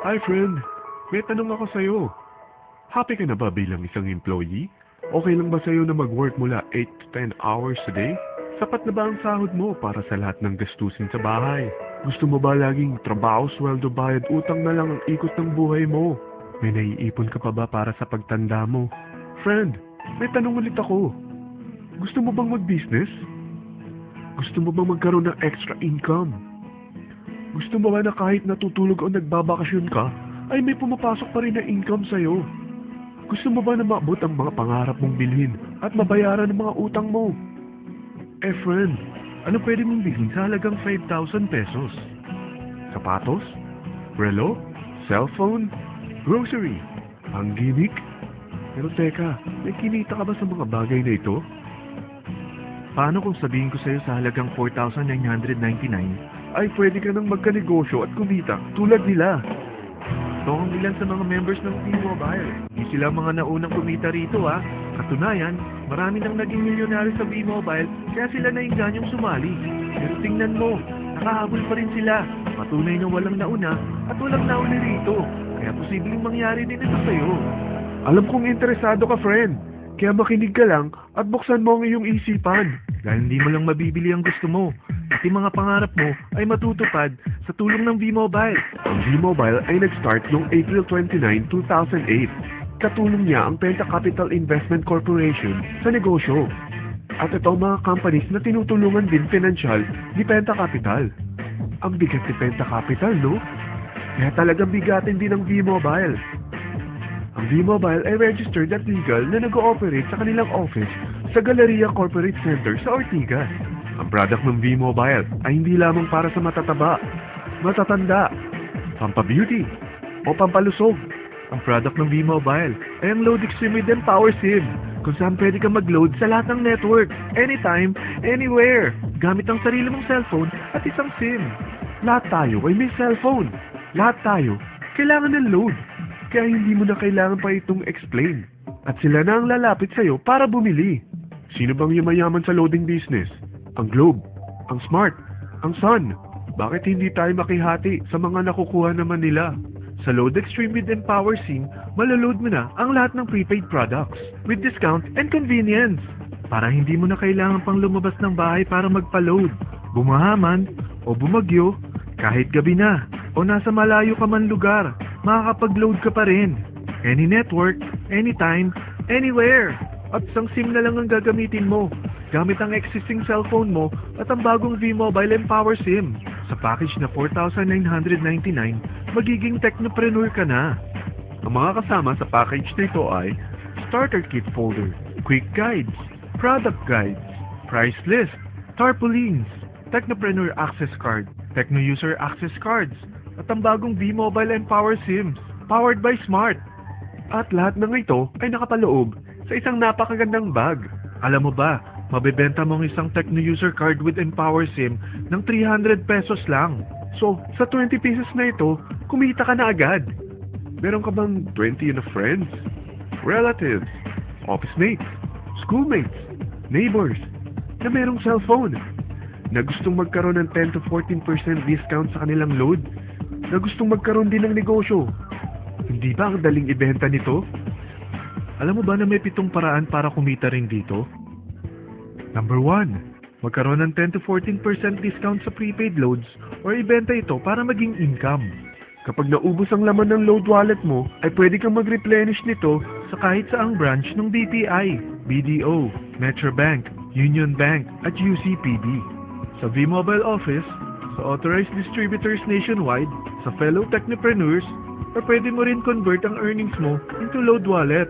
Hi friend, may tanong ako sa'yo. Happy ka na ba bilang isang employee? Okay lang ba sa'yo na mag-work mula 8 to 10 hours a day? Sapat na ba ang sahod mo para sa lahat ng gastusin sa bahay? Gusto mo ba laging trabaho, sweldo, bayad, utang na lang ang ikot ng buhay mo? May naiipon ka pa ba para sa pagtanda mo? Friend, may tanong ulit ako. Gusto mo bang mag-business? Gusto mo bang magkaroon ng extra income? Gusto mo ba na kahit natutulog o nagbabakasyon ka, ay may pumapasok pa rin na income sa'yo? Gusto mo ba na maabot ang mga pangarap mong bilhin at mabayaran ang mga utang mo? Eh friend, ano pwede mong bilhin sa halagang 5,000 pesos? Sapatos? Relo? Cellphone? Grocery? Ang gimmick? Pero teka, may kinita ka ba sa mga bagay na ito? Paano kung sabihin ko sa'yo sa halagang 4,999 ay pwede ka nang magkanegosyo at kumita tulad nila? Ito ang ilan sa mga members ng V-Mobile. Hindi sila mga naunang kumita rito ha. Katunayan, marami nang naging milyonaryo sa V-Mobile kaya sila naingganyong sumali. Pero tingnan mo, nakahabol pa rin sila. Patunay na walang nauna at walang nauna rito. Kaya posibleng mangyari din ito sa'yo. Alam kong interesado ka, friend. Kaya makinig ka lang at buksan mo ang iyong isipan. Dahil hindi mo lang mabibili ang gusto mo. At yung mga pangarap mo ay matutupad sa tulong ng V-Mobile. Ang V-Mobile ay nag-start noong April 29, 2008. Katulong niya ang Penta Capital Investment Corporation sa negosyo. At ito ang mga companies na tinutulungan din pinansyal ni Penta Capital. Ang bigat ni Penta Capital, no? Kaya talagang bigatin din ang V-Mobile. Ang V-Mobile ay registered at legal na nag-ooperate sa kanilang office sa Galleria Corporate Center sa Ortigas. Ang product ng V-Mobile ay hindi lamang para sa matataba, matatanda, pampabeauty, o pampalusog. Ang product ng V-Mobile ay ang Load Extreme with Power SIM, kung saan pwede kang mag-load sa lahat ng network, anytime, anywhere, gamit ang sarili mong cellphone at isang SIM. Lahat tayo ay may cellphone. Lahat tayo kailangan ng load. Kaya hindi mo na kailangan pa itong explain. At sila na ang lalapit sa'yo para bumili. Sino bang yumayaman sa loading business? Ang Globe, ang Smart, ang Sun. Bakit hindi tayo makihati sa mga nakukuha naman nila? Sa Load Extreme with Power SIM, malaload mo na ang lahat ng prepaid products with discount and convenience. Para hindi mo na kailangan pang lumabas ng bahay para magpa-load. Bumahaman o bumagyo, kahit gabi na o nasa malayo ka man lugar, makakapag-load ka pa rin. Any network, anytime, anywhere. At isang SIM na lang ang gagamitin mo, gamit ang existing cellphone mo at ang bagong V-Mobile Power SIM. Sa package na 4,999, magiging technopreneur ka na. Ang mga kasama sa package na ito ay Starter Kit Folder, Quick Guides, Product Guides, Price List, Tarpaulins, Technopreneur Access Card, Techno User Access Cards, at ang bagong V-Mobile Power SIMs, powered by Smart. At lahat ng ito ay nakapaloob sa isang napakagandang bag. Alam mo ba, mabebenta mo ang isang Techno User Card with Empower SIM ng 300 pesos lang. So, sa 20 pesos na ito, kumita ka na agad. Meron ka bang 20 na friends, relatives, office mates, schoolmates, neighbors, na merong cellphone, na gustong magkaroon ng 10 to 14% discount sa kanilang load, na gustong magkaroon din ng negosyo? Hindi ba ang daling ibenta nito? Alam mo ba na may 7 paraan para kumita rin dito? Number 1, magkaroon ng 10 to 14% discount sa prepaid loads or ibenta ito para maging income. Kapag naubos ang laman ng load wallet mo, ay pwede kang mag-replenish nito sa kahit saang branch ng BPI, BDO, Metrobank, Union Bank at UCPB. Sa V-Mobile Office, sa authorized distributors nationwide, sa fellow technopreneurs, o pwede mo rin convert ang earnings mo into load wallet.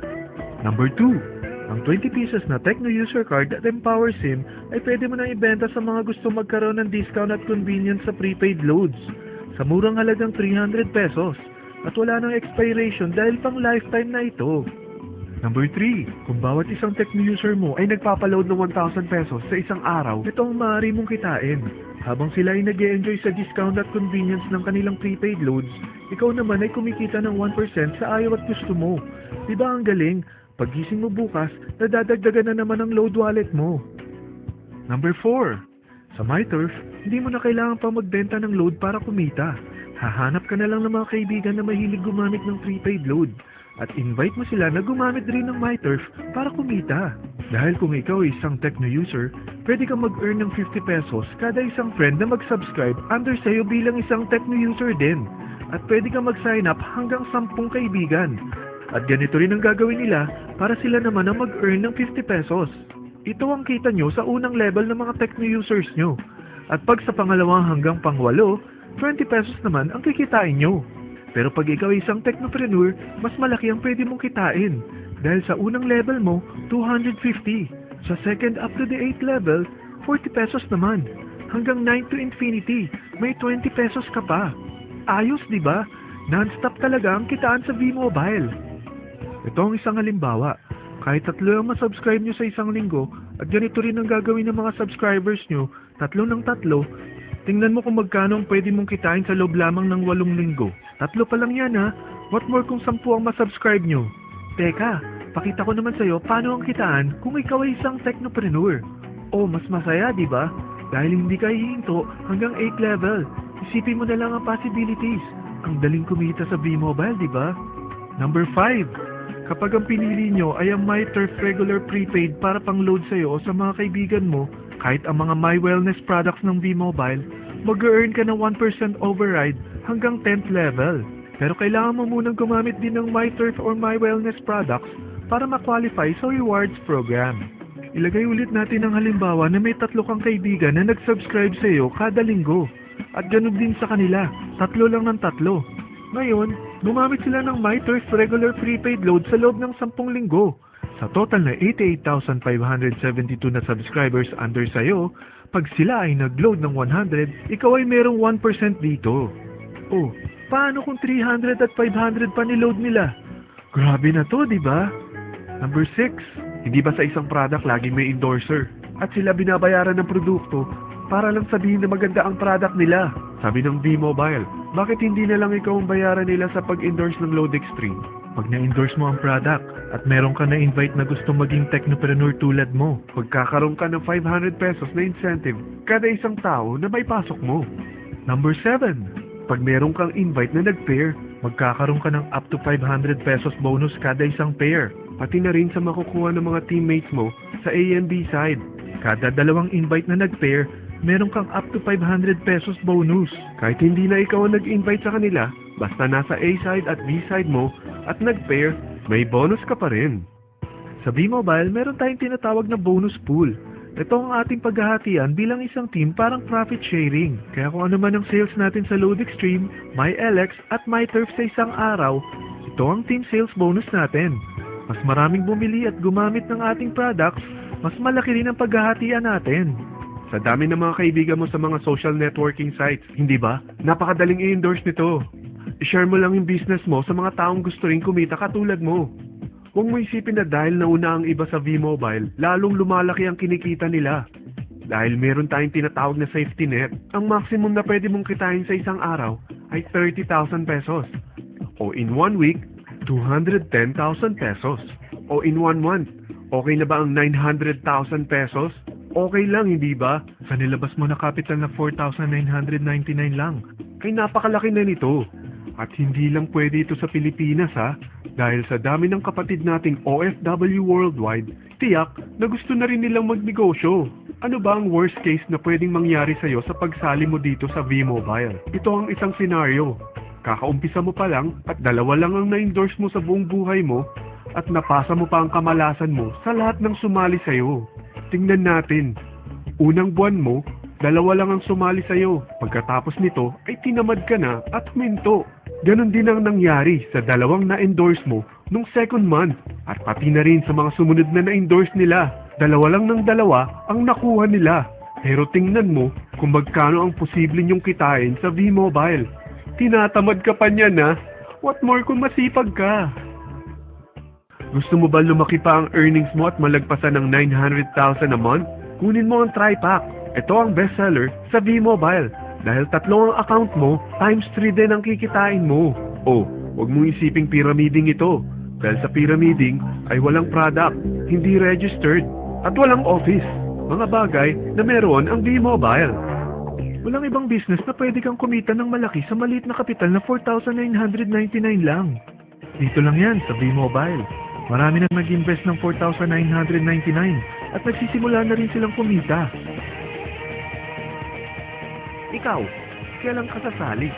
Number 2, ang 20 pesos na Techno User Card at Empower SIM ay pwede mo nang ibenta sa mga gusto magkaroon ng discount at convenience sa prepaid loads sa murang halagang 300 pesos at wala nang expiration dahil pang lifetime na ito. Number 3, kung bawat isang Techno user mo ay nagpapaload ng 1,000 pesos sa isang araw, ito ang maaari mong kitain. Habang sila ay nag-e-enjoy sa discount at convenience ng kanilang prepaid loads, ikaw naman ay kumikita ng 1% sa ayaw at gusto mo. Diba ang galing? Paggising mo bukas, nadadagdagan na naman ang load wallet mo. Number 4, sa MyTurf, hindi mo na kailangan pa magbenta ng load para kumita. Hahanap ka na lang ng mga kaibigan na mahilig gumamit ng prepaid load at invite mo sila na gumamit rin ng MyTurf para kumita. Dahil kung ikaw ay isang techno user, pwede kang mag-earn ng 50 pesos kada isang friend na mag-subscribe under sa'yo bilang isang techno user din. At pwede kang mag-sign up hanggang 10 kaibigan. At ganito rin ang gagawin nila para sila naman ang mag-earn ng 50 pesos. Ito ang kita nyo sa unang level ng mga techno users nyo. At pag sa pangalawang hanggang pangwalo, 20 pesos naman ang kikitain nyo. Pero pag ikaw ay isang technopreneur, mas malaki ang pwede mong kitain. Dahil sa unang level mo, 250. Sa second up to the 8th level, 40 pesos naman. Hanggang 9 to infinity, may 20 pesos ka pa. Ayos, di ba? Non-stop talaga ang kitaan sa V-Mobile. Ito ang isang halimbawa. Kahit 3 ang masubscribe nyo sa isang linggo, at ganito rin ang gagawin ng mga subscribers nyo, 3 ng 3, tingnan mo kung magkano ang pwede mong kitain sa loob lamang ng 8 linggo. 3 pa lang yan ha. What more kung 10 ang masubscribe nyo? Teka, pakita ko naman sa'yo paano ang kitaan kung ikaw ay isang technopreneur. Oh, mas masaya, di ba? Dahil hindi ka hihinto hanggang 8 level. Isipin mo na lang ang possibilities. Ang daling kumita sa V-Mobile, di ba? Number 5. Kapag ang pinili nyo ay ang MyTurf regular prepaid para pang-load sa'yo o sa mga kaibigan mo, kahit ang mga My Wellness products ng V-Mobile, mag-earn ka ng 1% override hanggang 10th level. Pero kailangan mo munang gumamit din ng MyTurf or My Wellness products para ma-qualify sa rewards program. Ilagay ulit natin ang halimbawa na may 3 kang kaibigan na nag-subscribe sa'yo kada linggo. At ganun din sa kanila, 3 lang ng 3. Ngayon, gumamit sila ng MyTurf regular prepaid load sa loob ng 10 linggo. Sa total na 88,572 na subscribers under sayo, pag sila ay nag-load ng 100, ikaw ay merong 1% dito. Oh, paano kung 300 at 500 pa niload nila? Grabe na to, di ba? Number 6, hindi ba sa isang product laging may endorser? At sila binabayaran ng produkto para lang sabihin na maganda ang product nila. Sabi ng V-Mobile, bakit hindi na lang ikaw ang bayaran nila sa pag-endorse ng Load Extreme? Pag na-endorse mo ang product at meron ka na-invite na gusto maging technopreneur tulad mo, magkakaroon ka ng 500 pesos na incentive kada isang tao na may pasok mo. Number 7. Pag meron kang invite na nag-pair, magkakaroon ka ng up to 500 pesos bonus kada isang pair. Pati na rin sa makukuha ng mga teammates mo sa A and B side. Kada 2 invite na nag-pair, meron kang up to 500 pesos bonus. Kahit hindi na ikaw ang nag-invite sa kanila, basta nasa A side at B side mo at nag-pair, may bonus ka pa rin. Sa V-Mobile, meron tayong tinatawag na bonus pool. Ito ang ating paghahatian bilang isang team parang profit sharing. Kaya kung ano man ang sales natin sa Load Extreme, MyLX at MyTurf sa isang araw, ito ang team sales bonus natin. Mas maraming bumili at gumamit ng ating products, mas malaki rin ang paghahatian natin. Sa dami ng mga kaibigan mo sa mga social networking sites, hindi ba? Napakadaling i-endorse nito. I-share mo lang yung business mo sa mga taong gusto rin kumita katulad mo. Huwag mo isipin na dahil nauna ang iba sa V-Mobile, lalong lumalaki ang kinikita nila. Dahil meron tayong tinatawag na safety net, ang maximum na pwede mong kitain sa isang araw ay 30,000 pesos. O in 1 week, 210,000 pesos. O in 1 month, okay na ba ang 900,000 pesos? Okay lang, hindi ba? Sa nilabas mo na capital na 4,999 lang. Ay napakalaki na nito. At hindi lang pwede ito sa Pilipinas ha. Dahil sa dami ng kapatid nating OFW worldwide, tiyak na gusto na rin nilang magnegosyo. Ano ba ang worst case na pwedeng mangyari sa'yo sa pagsali mo dito sa V-Mobile? Ito ang isang senaryo. Kakaumpisa mo pa lang at 2 lang ang na-endorse mo sa buong buhay mo at napasa mo pa ang kamalasan mo sa lahat ng sumali sa'yo. Tingnan natin. Unang buwan mo, 2 lang ang sumali sa'yo. Pagkatapos nito ay tinamad ka na at huminto. Ganon din ang nangyari sa 2 na-endorse mo nung second month at pati na rin sa mga sumunod na na-endorse nila. 2 lang ng 2 ang nakuha nila. Pero tingnan mo kung magkano ang posible nyong kitain sa V-Mobile. Tinatamad ka pa niyan ha? What more kung masipag ka? Gusto mo ba lumaki pa ang earnings mo at malagpasan ng 900,000 a month? Kunin mo ang TriPack. Ito ang bestseller sa V-Mobile. Dahil 3 ang account mo, times 3 din ang kikitain mo. Oh, huwag mong isiping pyramiding ito. Dahil sa pyramiding ay walang product, hindi registered, at walang office. Mga bagay na meron ang V-Mobile. Walang ibang business na pwede kang kumita ng malaki sa maliit na kapital na 4,999 lang. Dito lang yan sa V-Mobile. Marami nang nag-invest ng 4,999 at nagsisimula na rin silang kumita. Ikaw, kailan ka sasali?